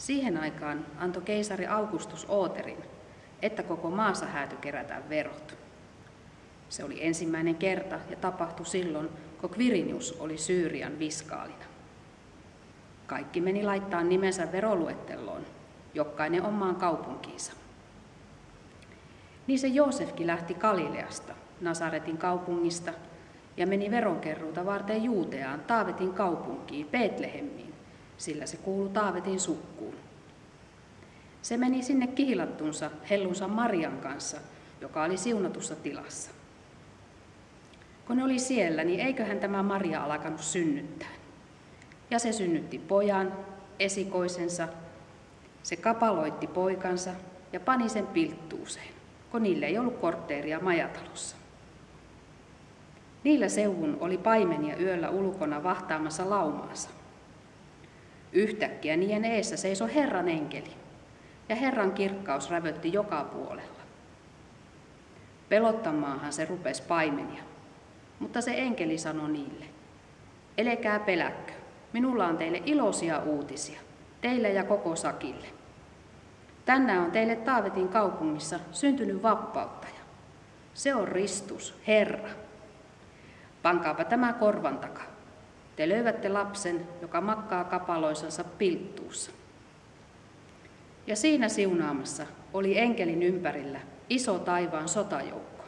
Siihen aikaan antoi keisari Augustus ooterin, että koko maassa häätyi kerätä verot. Se oli ensimmäinen kerta ja tapahtui silloin, kun Quirinius oli Syyrian viskaalina. Kaikki meni laittaa nimensä veroluetteloon, jokainen omaan kaupunkiinsa. Niin se Joosefkin lähti Galileasta, Nasaretin kaupungista, ja meni veronkeruuta varten Juudeaan, Taavetin kaupunkiin, Betlehemiin, sillä se kuului Taavetin sukkuun. Se meni sinne kihlattunsa hellunsa Marian kanssa, joka oli siunatussa tilassa. Kun ne oli siellä, niin eiköhän tämä Maria alkanut synnyttää. Ja se synnytti pojan, esikoisensa, se kapaloitti poikansa ja pani sen pilttuuseen, kun niille ei ollut kortteeria majatalossa. Niillä seuvun oli paimenia yöllä ulkona vahtaamassa laumaansa. Yhtäkkiä niiden eessä seisoi Herran enkeli, ja Herran kirkkaus rävötti joka puolella. Pelottamaahan se rupesi paimenia, mutta se enkeli sanoi niille, "Elekää peläkkö, minulla on teille iloisia uutisia, teille ja koko sakille. Tänään on teille Taavetin kaupungissa syntynyt vapauttaja. Se on Ristus, Herra. Pankaapa tämä korvan takaa. Te löydätte lapsen, joka makkaa kapaloisansa pilttuussa." Ja siinä siunaamassa oli enkelin ympärillä iso taivaan sotajoukko,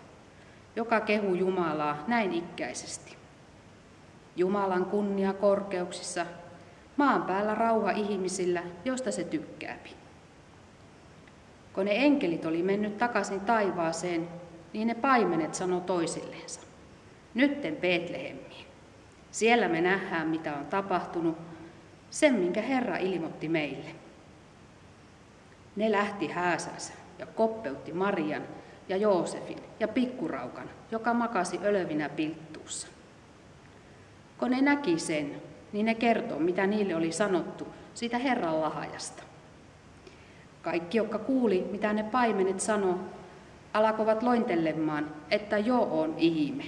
joka kehui Jumalaa näin ikkäisesti. Jumalan kunnia korkeuksissa, maan päällä rauha ihmisillä, joista se tykkääpi. Kun ne enkelit oli mennyt takaisin taivaaseen, niin ne paimenet sanoi toisilleensa, "Nytten Betlehemiin. Siellä me nähdään, mitä on tapahtunut, sen minkä Herra ilmoitti meille." Ne lähti hääsänsä ja koppeutti Marian ja Joosefin ja pikkuraukan, joka makasi ölövinä pilttuussa. Kun ne näki sen, niin ne kertoi, mitä niille oli sanottu siitä Herran lahjasta. Kaikki, jotka kuuli, mitä ne paimenet sanoi, alkoivat lointelemaan, että jo on ihme.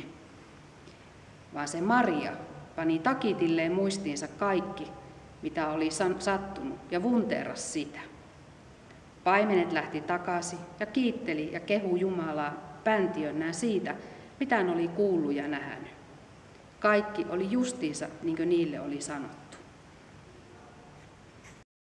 Vaan se Maria pani takitilleen muistiinsa kaikki, mitä oli sattunut, ja vunteerasi sitä. Paimenet lähti takaisin ja kiitteli ja kehui Jumalaa päntiönnään siitä, mitä ne oli kuullut ja nähnyt. Kaikki oli justiinsa, niin kuin niille oli sanottu.